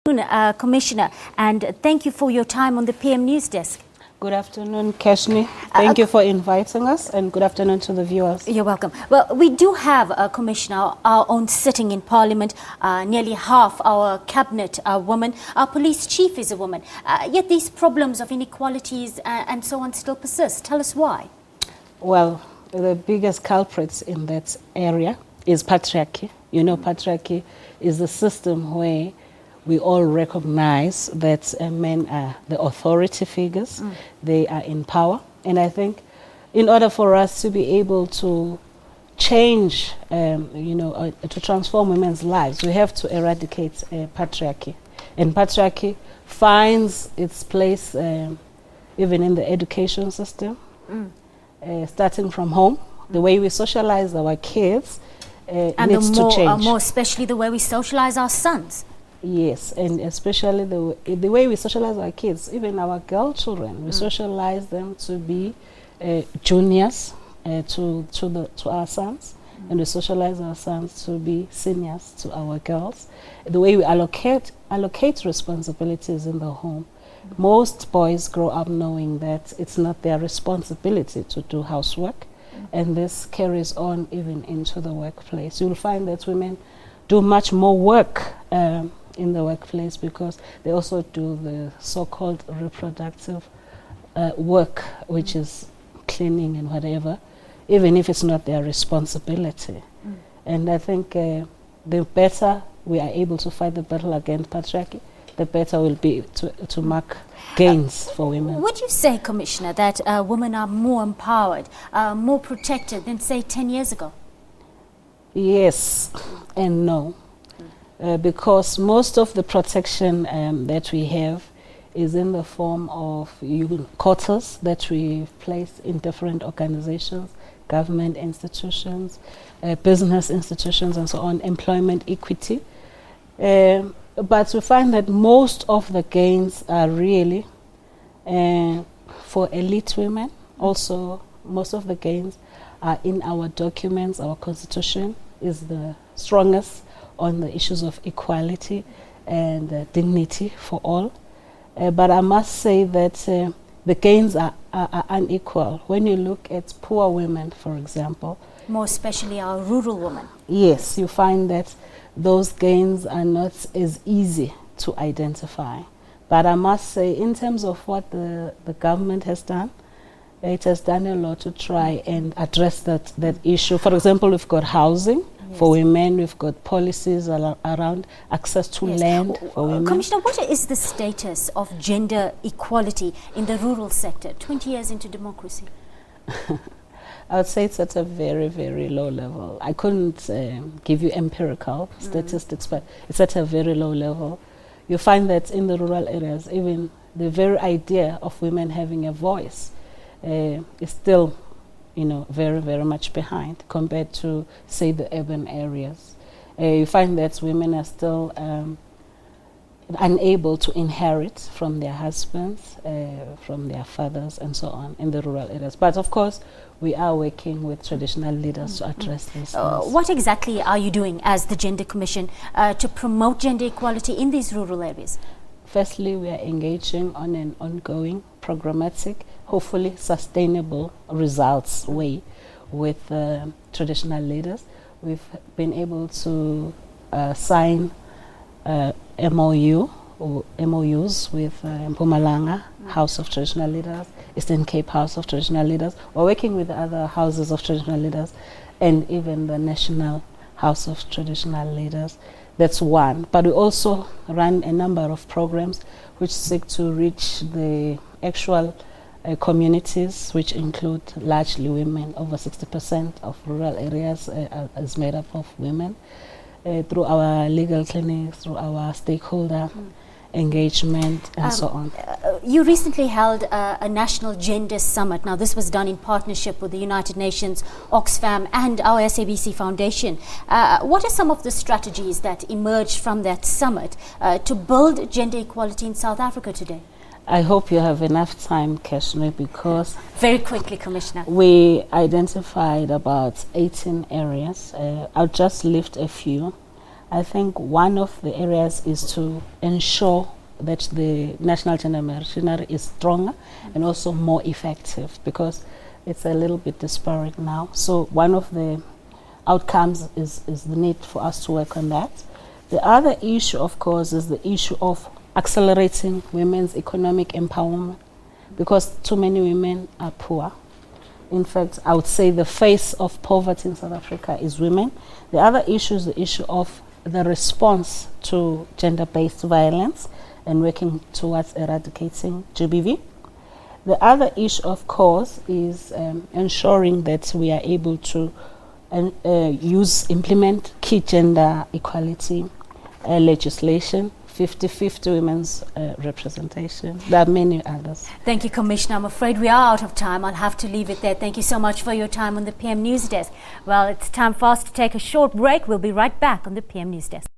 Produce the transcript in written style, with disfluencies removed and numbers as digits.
Commissioner, and thank you for your time on the PM News Desk. Good afternoon, Kashni. Thank you for inviting us, and good afternoon to the viewers. You're welcome. Well, we do have a Commissioner, our own sitting in Parliament. Nearly half our cabinet are women. Our police chief is a woman. Yet these problems of inequalities and so on still persist. Tell us why. Well, the biggest culprits in that area is patriarchy. You know, patriarchy is the system where we all recognize that men are the authority figures. They are in power. And I think in order for us to be able to change, to transform women's lives, we have to eradicate patriarchy. And patriarchy finds its place even in the education system, starting from home. The way we socialize our kids needs to change. More especially the way we socialize our sons. Yes, and especially the way we socialize our kids, even our girl children, we socialize them to be juniors to our sons, and we socialize our sons to be seniors to our girls. The way we allocate responsibilities in the home. Most boys grow up knowing that it's not their responsibility to do housework, and this carries on even into the workplace. You'll find that women do much more work in the workplace because they also do the so-called reproductive work, which is cleaning and whatever, even if it's not their responsibility. And I think the better we are able to fight the battle against patriarchy, the better will be to mark gains for women. Would you say, Commissioner, that women are more empowered, more protected than, say, 10 years ago? Yes and no. Because most of the protection that we have is in the form of quotas that we place in different organizations, government institutions, business institutions, and so on, employment equity. But we find that most of the gains are really for elite women. Also, most of the gains are in our documents. Our constitution is the strongest on the issues of equality and dignity for all. But I must say that the gains are unequal. When you look at poor women, for example. More especially our rural women. Yes, you find that those gains are not as easy to identify. But I must say, in terms of what the government has done, it has done a lot to try and address that issue. For example, we've got housing. Yes. For women, we've got policies around access to land for women. Commissioner, what is the status of gender equality in the rural sector 20 years into democracy? I would say it's at a very, very low level. I couldn't give you empirical statistics, but it's at a very low level. You find that in the rural areas, even the very idea of women having a voice is still very, very much behind compared to, say, the urban areas. You find that women are still unable to inherit from their husbands, from their fathers, and so on in the rural areas. But of course, we are working with traditional leaders to address this. What exactly are you doing as the Gender Commission to promote gender equality in these rural areas? Firstly, we are engaging on an ongoing, programmatic, hopefully sustainable results way with traditional leaders. We've been able to sign MOUs with Mpumalanga House of Traditional Leaders, Eastern Cape House of Traditional Leaders. We're working with other houses of traditional leaders and even the National House of Traditional Leaders. That's one. But we also run a number of programs which seek to reach the actual communities, which include largely women. Over 60% of rural areas is made up of women. Through our legal clinics, through our stakeholder engagement, and so on. You recently held a national gender summit. Now, this was done in partnership with the United Nations, Oxfam, and our SABC Foundation. What are some of the strategies that emerged from that summit to build gender equality in South Africa today? I hope you have enough time, Kashmi, because... Very quickly, Commissioner. We identified about 18 areas. I'll just lift a few. I think one of the areas is to ensure that the national gender machinery is stronger and also more effective, because it's a little bit disparate now. So one of the outcomes is the need for us to work on that. The other issue, of course, is the issue of accelerating women's economic empowerment, because too many women are poor. In fact, I would say the face of poverty in South Africa is women. The other issue is the issue of the response to gender-based violence and working towards eradicating GBV. The other issue, of course, is ensuring that we are able to implement key gender equality legislation, 50-50 women's representation. There are many others. Thank you, Commissioner. I'm afraid we are out of time. I'll have to leave it there. Thank you so much for your time on the PM News Desk. Well, it's time for us to take a short break. We'll be right back on the PM News Desk.